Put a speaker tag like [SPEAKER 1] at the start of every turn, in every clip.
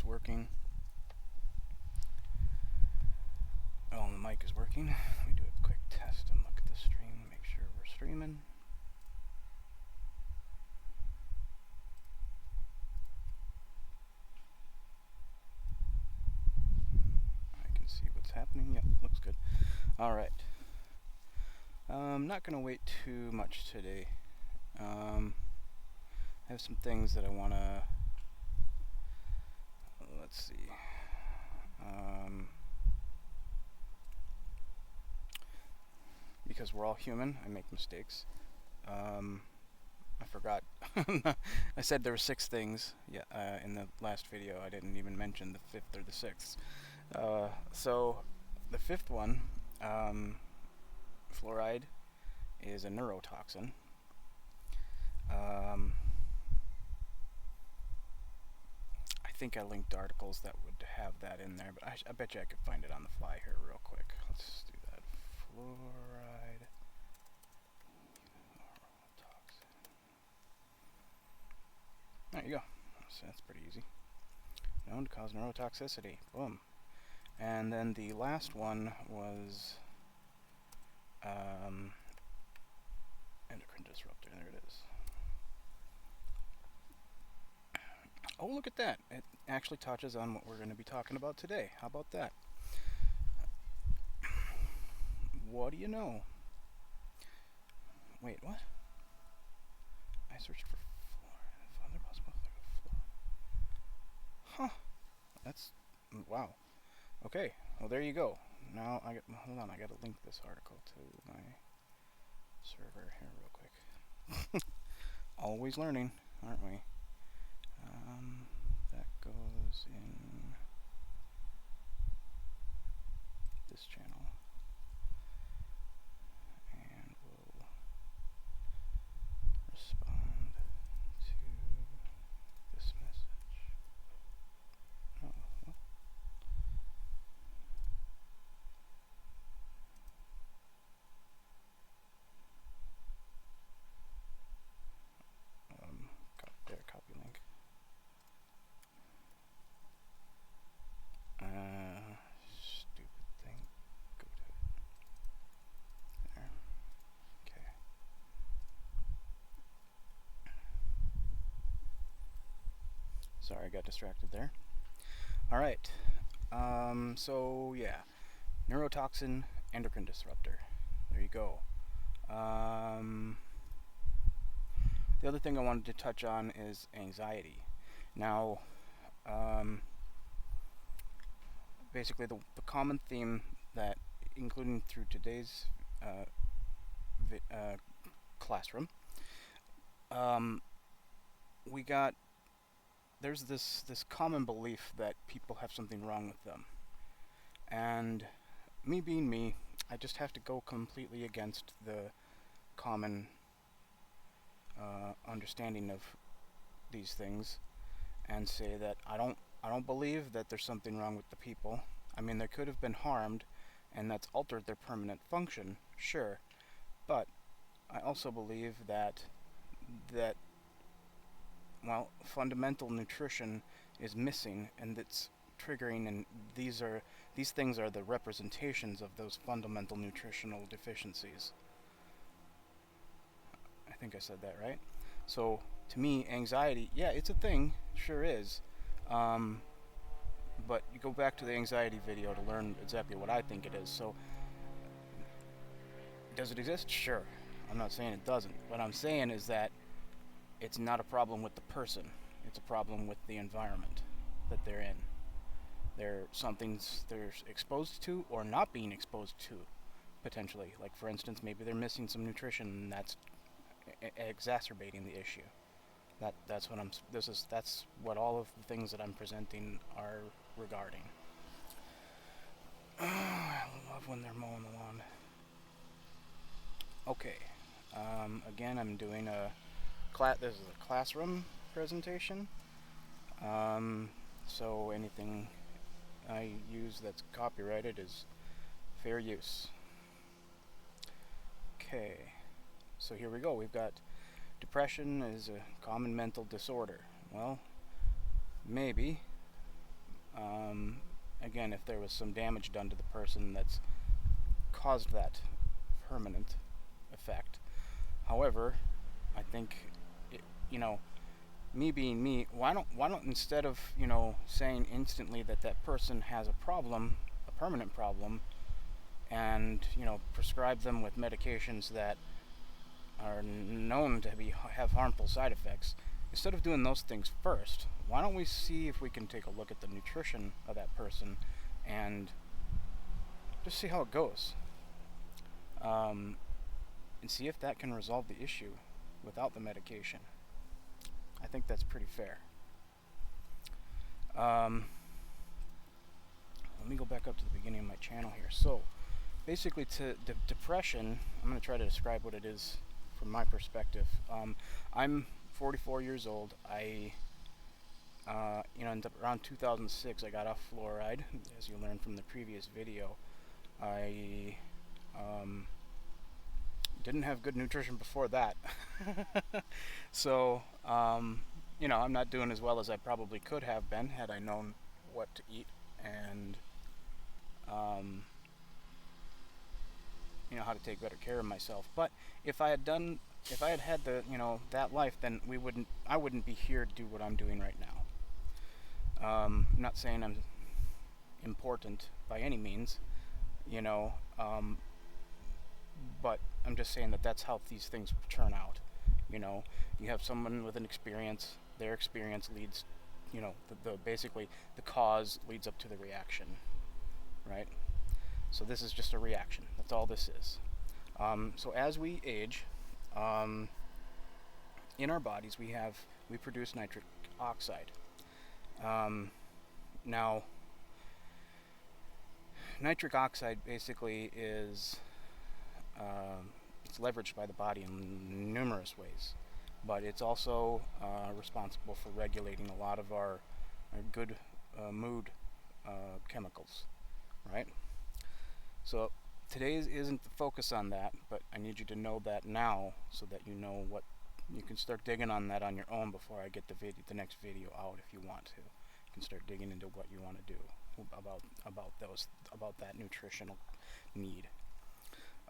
[SPEAKER 1] working. Oh, the mic is working. Let me do a quick test and look at the stream, make sure we're streaming. I can see what's happening. Yep, looks good. Alright. I'm not going to wait too much today. I have some things that I want to... Let's see. Because we're all human, I make mistakes. I forgot. I said there were 6 things. Yeah, in the last video, I didn't even mention the 5th or the 6th. So the 5th one, fluoride, is a neurotoxin. I think I linked articles that would have that in there, but I bet you I could find it on the fly here real quick. Let's do that. Fluoride neurotoxin. There you go. So that's pretty easy. Known to cause neurotoxicity. Boom. And then the last one was endocrine disruptor. There it is. Oh, look at that. It actually touches on what we're going to be talking about today. How about that? What do you know? Wait, what? I searched for fluoride. Other possible fluoride. Huh. That's... wow. Okay. Well, there you go. Now, hold on. I got to link this article to my server here real quick. Always learning, aren't we? That goes in this channel, and we'll respond to this message. Oh, what? There, copy link. Stupid thing. Go to it. There. Okay. Sorry, I got distracted there. Alright. So, yeah. Neurotoxin, endocrine disruptor. There you go. The other thing I wanted to touch on is anxiety. Now, basically the common theme that, including through today's classroom, there's this common belief that people have something wrong with them. And me being me, I just have to go completely against the common understanding of these things and say that I don't believe that there's something wrong with the people. I mean, they could have been harmed and that's altered their permanent function, sure, but I also believe that well, fundamental nutrition is missing, and it's triggering, and these things are the representations of those fundamental nutritional deficiencies. I think I said that right. So to me, anxiety, yeah, it's a thing, sure is, but you go back to the anxiety video to learn exactly what I think it is. So does it exist? Sure. I'm not saying it doesn't. What I'm saying is that it's not a problem with the person. It's a problem with the environment that they're in. Something's they're exposed to or not being exposed to, potentially. Like, for instance, maybe they're missing some nutrition and that's exacerbating the issue. That's what all of the things that I'm presenting are regarding. I love when they're mowing the lawn. Okay. Again, I'm doing this is a classroom presentation. So anything I use that's copyrighted is fair use. Okay. So here we go. We've got depression is a common mental disorder. Well, maybe, Again, if there was some damage done to the person that's caused that permanent effect. However, I think, it, you know, me being me, why don't instead of, saying instantly that that person has a problem, a permanent problem, and, prescribe them with medications that are known to have harmful side effects, instead of doing those things first, why don't we see if we can take a look at the nutrition of that person and just see how it goes, and see if that can resolve the issue without the medication. I think that's pretty fair. Let me go back up to the beginning of my channel here. So, basically, to depression, I'm going to try to describe what it is from my perspective. I'm 44 years old. Around 2006, I got off fluoride, as you learned from the previous video. I didn't have good nutrition before that. So, I'm not doing as well as I probably could have been had I known what to eat and, how to take better care of myself. But if I had had the, that life, then I wouldn't be here to do what I'm doing right now. I'm not saying I'm important by any means, but I'm just saying that that's how these things turn out. You have someone with an experience, their experience leads, basically the cause leads up to the reaction, right? So this is just a reaction. That's all this is. So as we age, in our bodies we produce nitric oxide. Now, nitric oxide basically is it's leveraged by the body in numerous ways, but it's also responsible for regulating a lot of our good mood chemicals, right? So today isn't the focus on that, but I need you to know that now so that you know what you can start digging on that on your own before I get the next video out. If you want to, you can start digging into what you want to do about that nutritional need.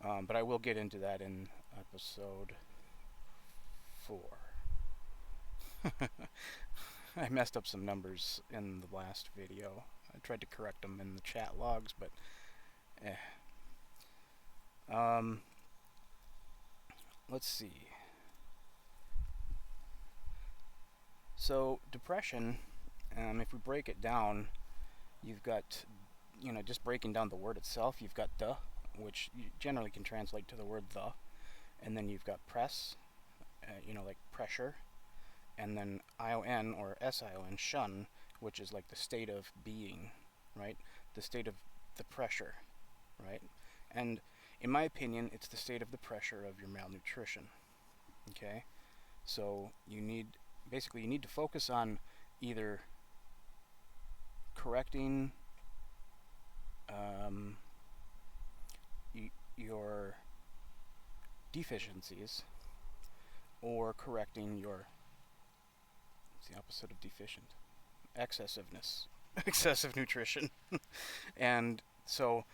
[SPEAKER 1] But I will get into that in episode 4. I messed up some numbers in the last video. I tried to correct them in the chat logs, but let's see. So depression, if we break it down, you've got, just breaking down the word itself, you've got the, which you generally can translate to the word the, and then you've got press, like pressure, and then ION or SION, shun, which is like the state of being, right? The state of the pressure, right? And in my opinion, it's the state of the pressure of your malnutrition, okay? So you need to focus on either correcting your deficiencies or correcting your, what's the opposite of deficient? Excessiveness. Excessive nutrition. And so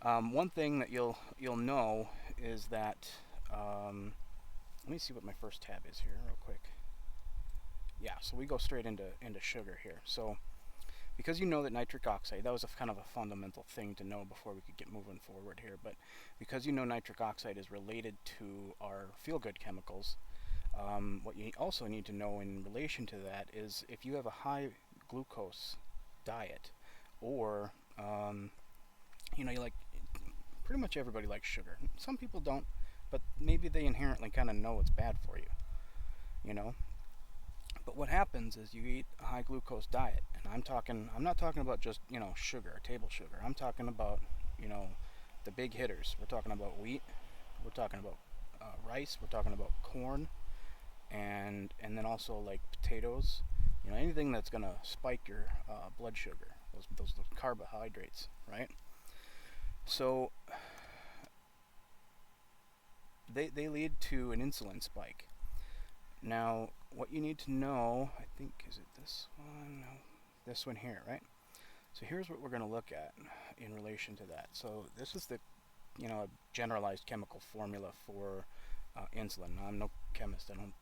[SPEAKER 1] one thing that you'll know is that, let me see what my first tab is here real quick. Yeah, so we go straight into sugar here. So because you know that nitric oxide, that was kind of a fundamental thing to know before we could get moving forward here, but because you know nitric oxide is related to our feel-good chemicals, what you also need to know in relation to that is if you have a high glucose diet, or you like, pretty much everybody likes sugar. Some people don't, but maybe they inherently kind of know it's bad for you, But what happens is you eat a high glucose diet, and I'm not talking about just, sugar, table sugar. I'm talking about, the big hitters. We're talking about wheat, we're talking about rice, we're talking about corn, and then also like potatoes, anything that's gonna spike your blood sugar, those carbohydrates, right? So they lead to an insulin spike. Now, what you need to know, I think, is it this one? No, this one here, right? So here's what we're going to look at in relation to that. So this is the generalized chemical formula for insulin. Now, I'm no chemist, I don't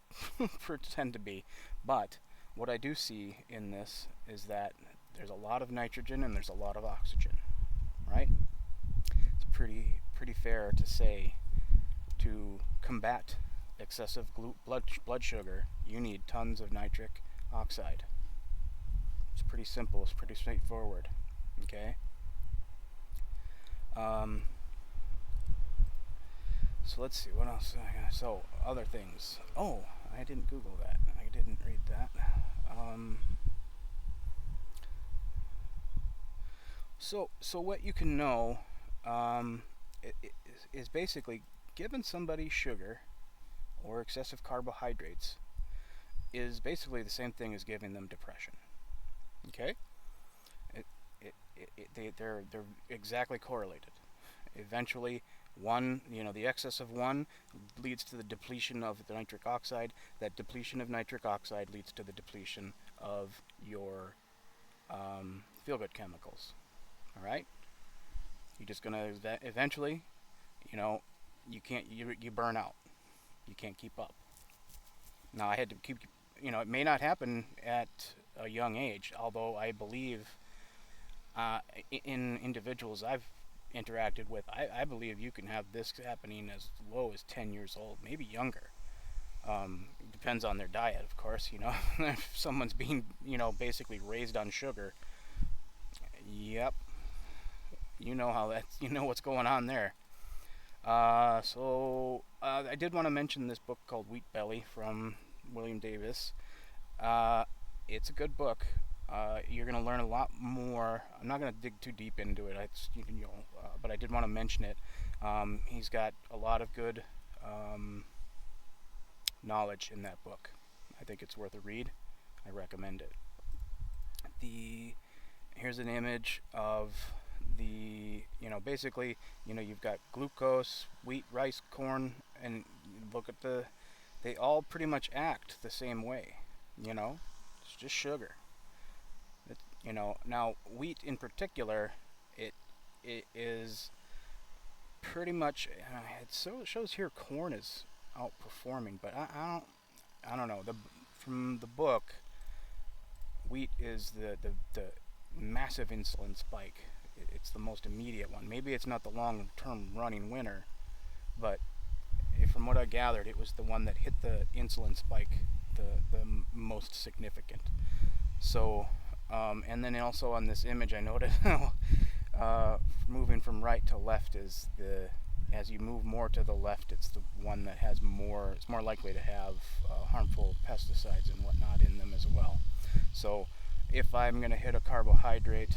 [SPEAKER 1] pretend to be, but what I do see in this is that there's a lot of nitrogen and there's a lot of oxygen, right? It's pretty fair to say to combat excessive blood sugar, you need tons of nitric oxide. It's pretty simple, it's pretty straightforward, okay? So let's see, what else? So, other things. Oh, I didn't Google that. I didn't read that. So what you can know is basically giving somebody sugar or excessive carbohydrates is basically the same thing as giving them depression. Okay? They're exactly correlated. Eventually, the excess of one leads to the depletion of the nitric oxide. That depletion of nitric oxide leads to the depletion of your feel-good chemicals. All right? You're just gonna eventually, you burn out. You can't keep up. Now, I had to keep, it may not happen at a young age, although I believe in individuals I've interacted with, I believe you can have this happening as low as 10 years old, maybe younger. Depends on their diet, of course. If someone's being, basically raised on sugar, yep, you know what's going on there. So I did want to mention this book called Wheat Belly from William Davis. It's a good book. You're going to learn a lot more. I'm not going to dig too deep into it, but I did want to mention it. He's got a lot of good knowledge in that book. I think it's worth a read. I recommend it. Here's an image of basically, you've got glucose, wheat, rice, corn, and look at they all pretty much act the same way. It's just sugar. Now wheat in particular, it is pretty much. It shows here corn is outperforming, but I don't know. From the book, wheat is the massive insulin spike. It's the most immediate one. Maybe it's not the long-term running winner, but from what I gathered, it was the one that hit the insulin spike the most significant. So, and then also on this image, I noted moving from right to left is as you move more to the left, it's the one that has more. It's more likely to have harmful pesticides and whatnot in them as well. So, if I'm going to hit a carbohydrate,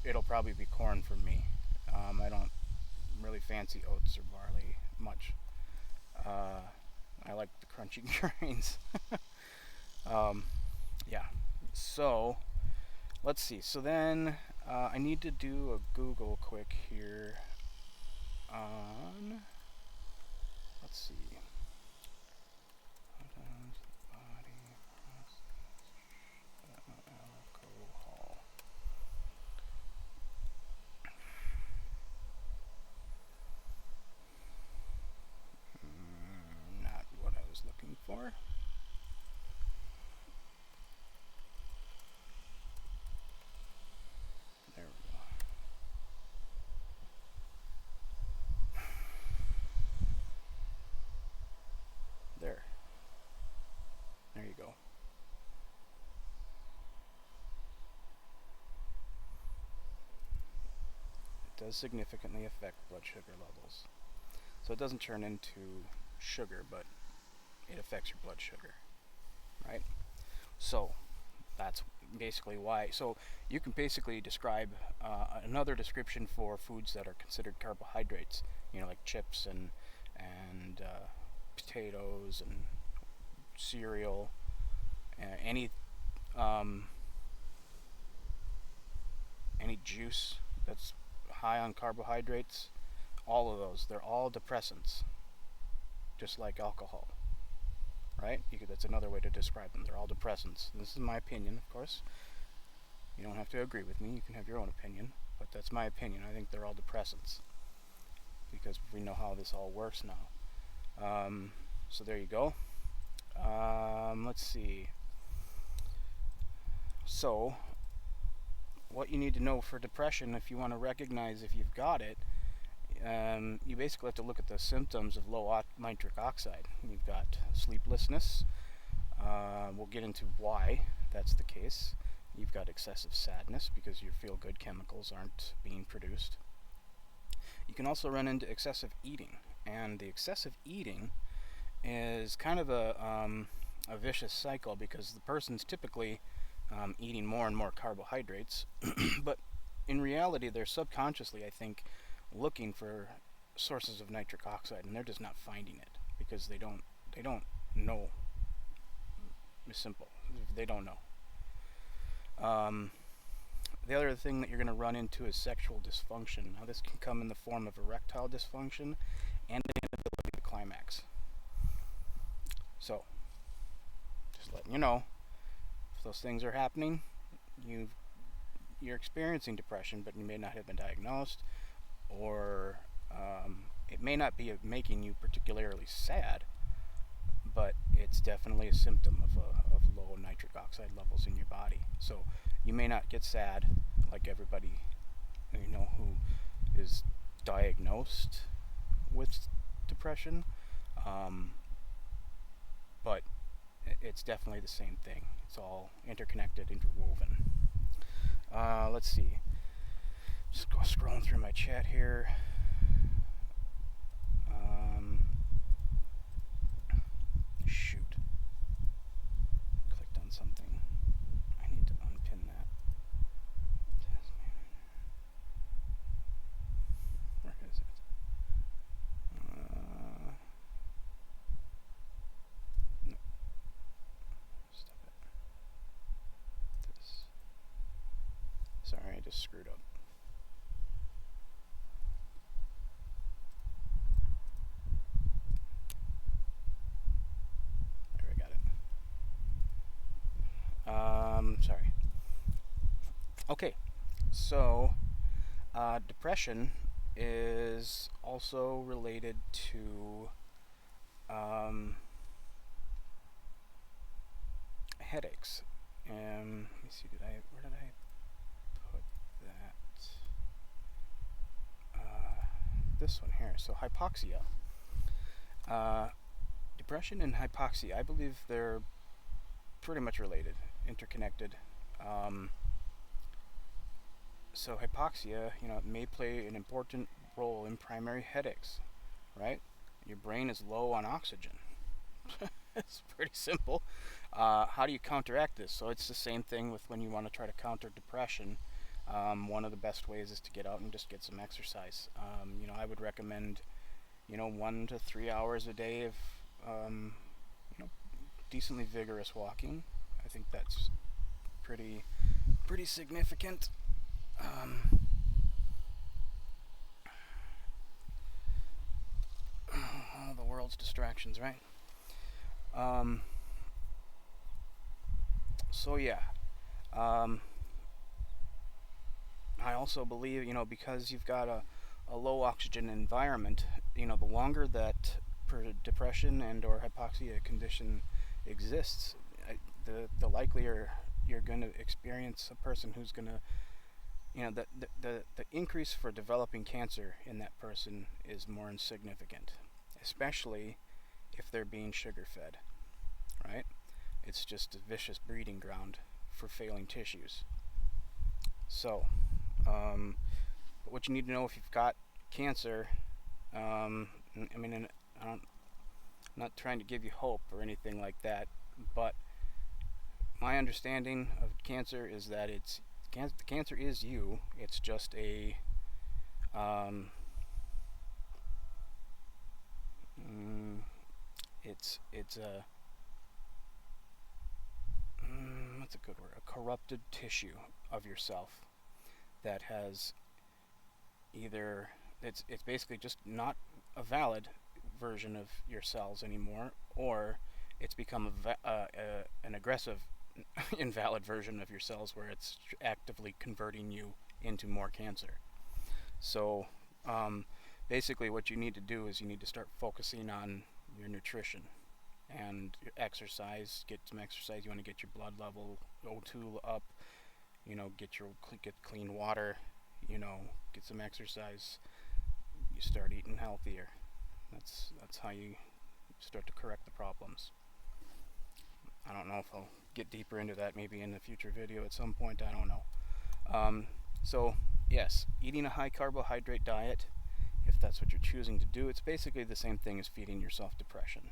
[SPEAKER 1] it'll probably be corn for me. I don't really fancy oats or barley much. I like the crunchy grains. Yeah. So, let's see. So then, I need to do a Google quick here on, let's see. Alcohol. Not what I was looking for. There we go. There you go. It does significantly affect blood sugar levels. So it doesn't turn into sugar, but it affects your blood sugar, right? So that's basically why. So you can basically describe another description for foods that are considered carbohydrates, like chips and potatoes and cereal, any juice that's high on carbohydrates. All of those, they're all depressants, just like alcohol, right? That's another way to describe them. They're all depressants. This is my opinion, of course. You don't have to agree with me. You can have your own opinion, but that's my opinion. I think they're all depressants because we know how this all works now. So there you go. Let's see. So, what you need to know for depression, if you want to recognize if you've got it, you basically have to look at the symptoms of low nitric oxide. You've got sleeplessness. We'll get into why that's the case. You've got excessive sadness because your feel-good chemicals aren't being produced. You can also run into excessive eating, and the excessive eating is kind of a vicious cycle because the person's typically eating more and more carbohydrates, but in reality they're subconsciously, I think, looking for sources of nitric oxide, and they're just not finding it because they don't know. It's simple. They don't know. The other thing that you're going to run into is sexual dysfunction. Now, this can come in the form of erectile dysfunction and an inability to climax. So, just letting you know, if those things are happening, you're experiencing depression, but you may not have been diagnosed, or it may not be making you particularly sad, but it's definitely a symptom of low nitric oxide levels in your body. So you may not get sad like everybody who is diagnosed with depression, but it's definitely the same thing. It's all interconnected, interwoven. Let's see. Just go scrolling through my chat here. Shoot. Clicked on something. I need to unpin that. Where is it? No. Stop it. This. Sorry, I just screwed up. Sorry. Okay, so depression is also related to headaches. Let me see. Where did I put that? This one here. So hypoxia. Depression and hypoxia, I believe they're pretty much related, interconnected. So hypoxia, it may play an important role in primary headaches, right? Your brain is low on oxygen. It's pretty simple. How do you counteract this? So it's the same thing with when you want to try to counter depression. One of the best ways is to get out and just get some exercise. I would recommend, 1 to 3 hours a day of, decently vigorous walking. I think that's pretty significant. All the world's distractions, right? So yeah. I also believe, because you've got a low oxygen environment, the longer that depression and or hypoxia condition exists, the likelier you're going to experience a person who's going to, the increase for developing cancer in that person is more insignificant, especially if they're being sugar fed, right? It's just a vicious breeding ground for failing tissues. So, but what you need to know if you've got cancer, I'm not trying to give you hope or anything like that, but my understanding of cancer is that the cancer is you. It's just a it's a what's a good word? A corrupted tissue of yourself that has either it's basically just not a valid version of your cells anymore, or it's become an aggressive invalid version of your cells where it's actively converting you into more cancer. So basically what you need to do is you need to start focusing on your nutrition and your exercise. Get some exercise. You want to get your blood level O2 up, get clean water, get some exercise. You start eating healthier. That's how you start to correct the problems. I don't know if I'll get deeper into that maybe in a future video at some point. I don't know. So yes, eating a high carbohydrate diet, if that's what you're choosing to do, it's basically the same thing as feeding yourself depression.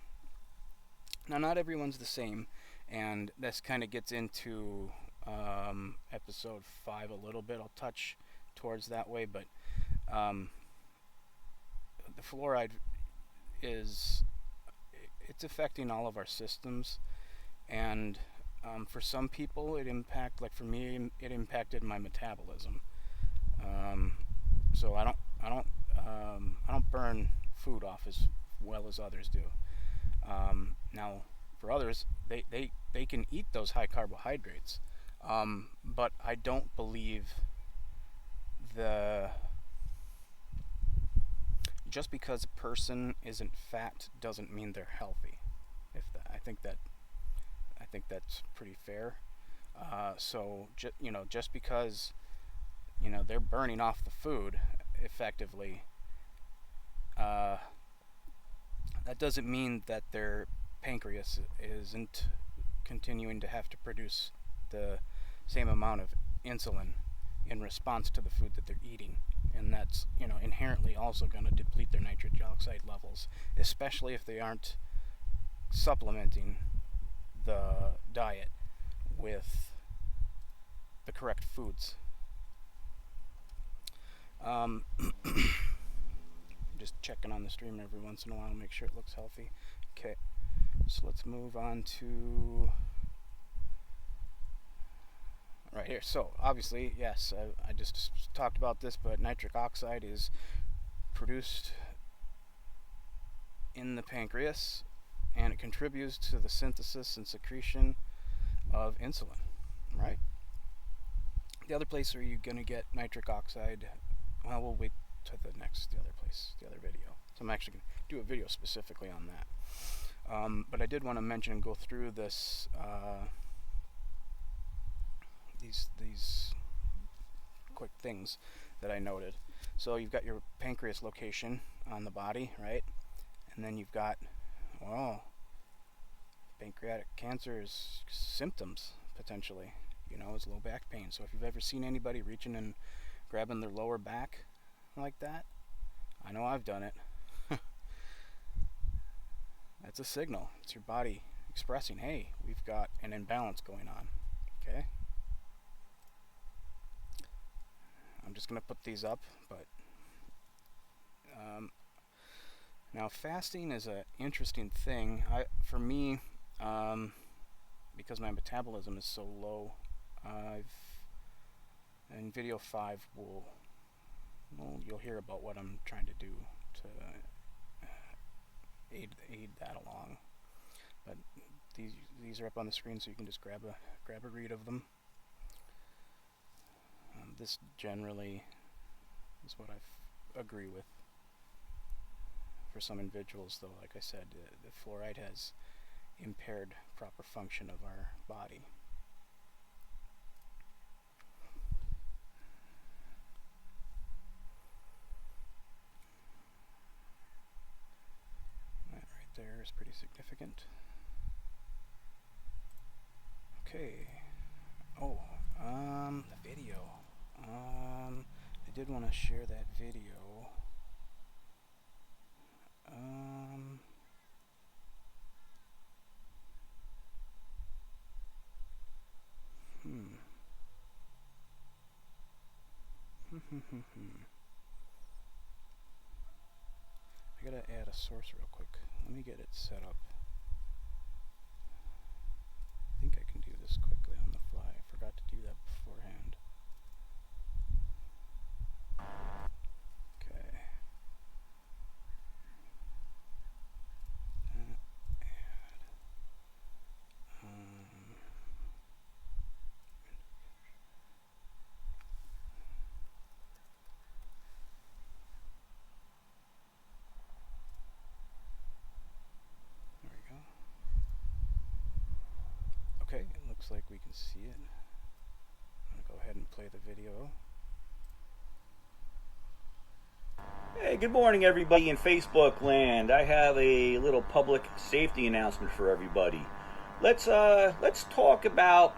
[SPEAKER 1] Now, not everyone's the same, and this kind of gets into episode 5 a little bit. I'll touch towards that way, but the fluoride it's affecting all of our systems, and for some people like for me, it impacted my metabolism. So I don't burn food off as well as others do. Now, for others, they can eat those high carbohydrates, but I don't believe just because a person isn't fat doesn't mean they're healthy. I think that's pretty fair. So just because they're burning off the food effectively, that doesn't mean that their pancreas isn't continuing to have to produce the same amount of insulin in response to the food that they're eating, and that's inherently also going to deplete their nitric oxide levels, especially if they aren't supplementing the diet with the correct foods. Just checking on the stream every once in a while to make sure it looks healthy. Okay, so let's move on to right here. So obviously, yes, I just talked about this, but nitric oxide is produced in the pancreas, and it contributes to the synthesis and secretion of insulin, right? The other place where you're going to get nitric oxide, well, we'll wait to the other video. So I'm actually going to do a video specifically on that. But I did want to mention and go through this, these quick things that I noted. So you've got your pancreas location on the body, right? And then you've got, pancreatic cancer's symptoms, potentially, is low back pain. So if you've ever seen anybody reaching and grabbing their lower back like that, I know I've done it. That's a signal. It's your body expressing, hey, we've got an imbalance going on. Okay? I'm just going to put these up, but now fasting is an interesting thing. For me, because my metabolism is so low, in video 5 you'll hear about what I'm trying to do to aid that along. But these are up on the screen, so you can just grab a read of them. This generally is what I agree with. For some individuals, though, like I said, the fluoride has impaired proper function of our body. That right there is pretty significant. Okay. Oh, the video. I did want to share that video. I gotta add a source real quick. Let me get it set up. I think I can do this quickly on the fly. I forgot to do that beforehand. Okay. looks like we can see it. I'm going to go ahead and play the video.
[SPEAKER 2] Hey, good morning everybody in Facebook land. I have a little public safety announcement for everybody. Let's talk about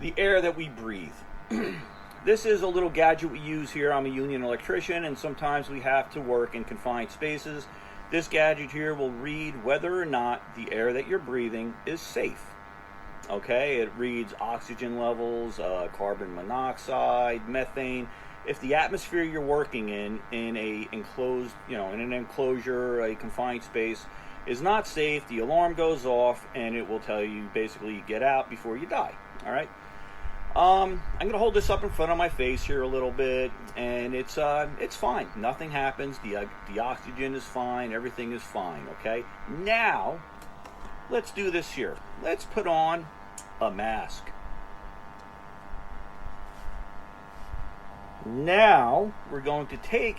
[SPEAKER 2] the air that we breathe. This is a little gadget we use here. I'm a union electrician, and sometimes we have to work in confined spaces. This gadget here will read whether or not the air that you're breathing is safe. Okay, it reads oxygen levels, carbon monoxide, methane. If the atmosphere you're working in a enclosed, in an enclosure, a confined space, is not safe, the alarm goes off, and it will tell you basically get out before you die. All right. I'm gonna hold this up in front of my face here a little bit, and it's fine. Nothing happens. The oxygen is fine. Everything is fine. Okay. Now, let's do this here. Let's put on a mask. Now we're going to take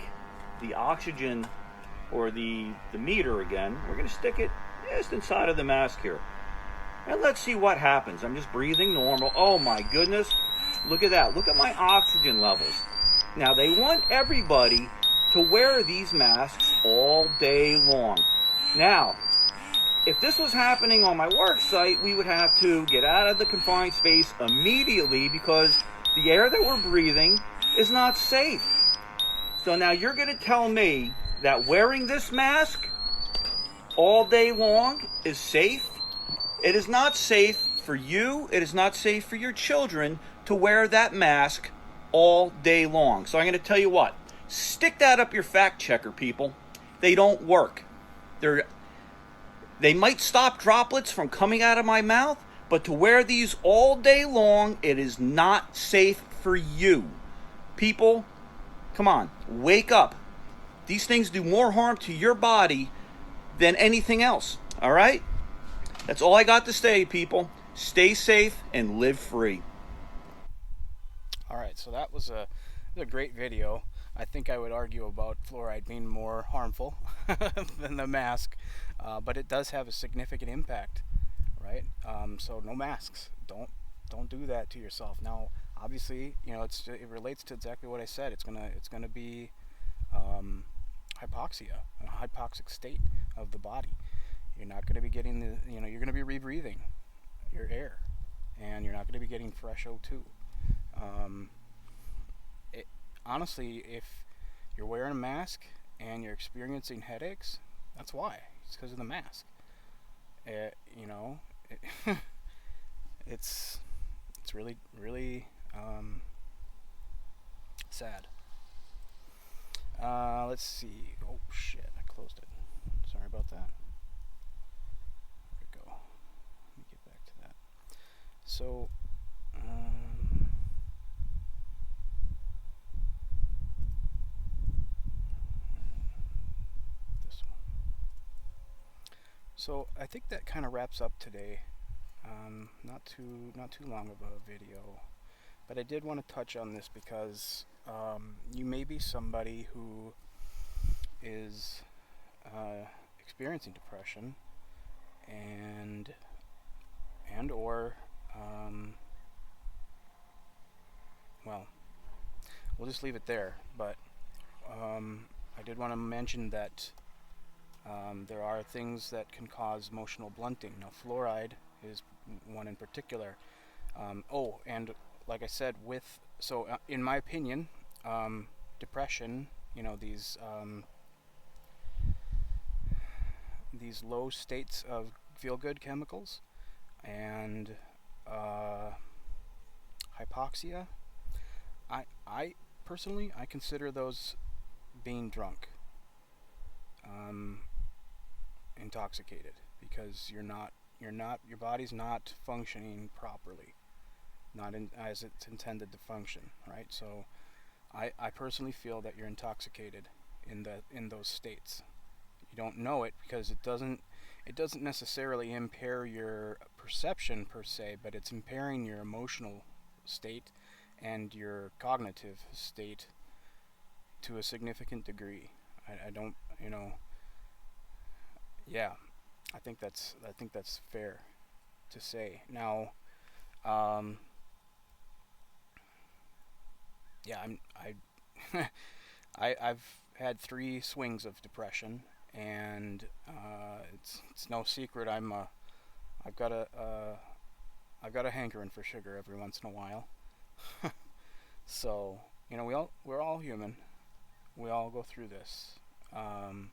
[SPEAKER 2] the oxygen, or the meter again. We're going to stick it just inside of the mask here. And let's see what happens. I'm just breathing normal. Oh my goodness. Look at that. Look at my oxygen levels. Now they want everybody to wear these masks all day long. Now, if this was happening on my work site, we would have to get out of the confined space immediately because the air that we're breathing is not safe. So now you're going to tell me that wearing this mask all day long is safe? It is not safe for you. It is not safe for your children to wear that mask all day long. So I'm going to tell you what. Stick that up your fact checker, people. They don't work. They might stop droplets from coming out of my mouth, but to wear these all day long, it is not safe for you. People, come on, wake up. These things do more harm to your body than anything else. All right? That's all I got to say, people. Stay safe and live free.
[SPEAKER 1] All right, so that was a great video. I think I would argue about fluoride being more harmful than the mask, but it does have a significant impact, right? So no masks. Don't do that to yourself. Now, obviously, it relates to exactly what I said. It's gonna be hypoxia, a hypoxic state of the body. You're not going to be getting you're going to be rebreathing your air, and you're not going to be getting fresh O2. Honestly, if you're wearing a mask and you're experiencing headaches, that's why. It's because of the mask. It's really, really sad. Let's see. Oh shit! I closed it. Sorry about that. There we go. Let me get back to that. So, this one. So I think that kind of wraps up today. Not too long of a video, but I did want to touch on this because you may be somebody who is experiencing depression and or well, we'll just leave it there. But I did want to mention that there are things that can cause emotional blunting. Now, fluoride is one in particular. And like I said, in my opinion, depression, these low states of feel-good chemicals and hypoxia, I personally consider those being drunk, intoxicated, because your body's not functioning properly, as it's intended to function, right? So I personally feel that you're intoxicated in those states. You don't know it because it doesn't necessarily impair your perception per se, but it's impairing your emotional state and your cognitive state to a significant degree. I don't, yeah, I think that's fair to say. Now, Um, yeah, I've had 3 swings of depression, and it's no secret I've got a hankering for sugar every once in a while. So we're all human. We all go through this. Um,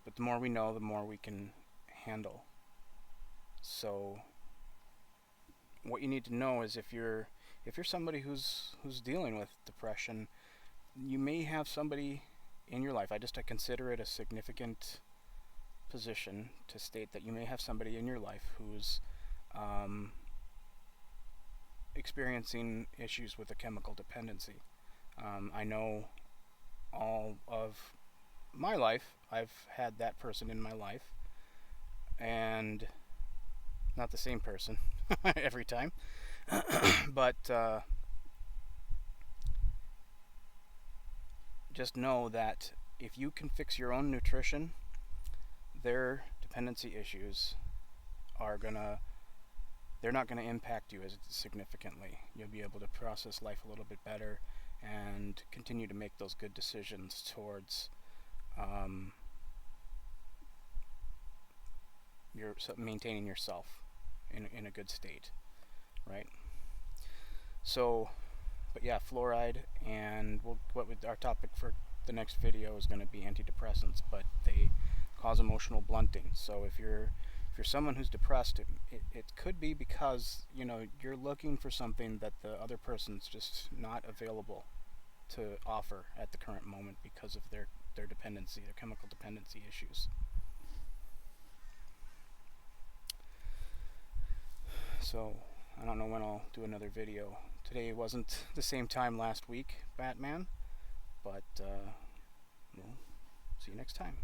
[SPEAKER 1] but the more we know, the more we can handle. So what you need to know is if you're somebody who's dealing with depression, you may have somebody in your life. I consider it a significant position to state that you may have somebody in your life who's um, experiencing issues with a chemical dependency. I know all of my life, I've had that person in my life, and not the same person every time, but just know that if you can fix your own nutrition, their dependency issues are gonna they're not going to impact you as significantly. You'll be able to process life a little bit better and continue to make those good decisions towards um, maintaining yourself in a good state, right? So, but yeah, fluoride, and our topic for the next video is going to be antidepressants, but they cause emotional blunting. So if you're someone who's depressed, it could be because you're looking for something that the other person's just not available to offer at the current moment because of their dependency, their chemical dependency issues. So I don't know when I'll do another video. Today wasn't the same time last week, Batman, but we'll see you next time.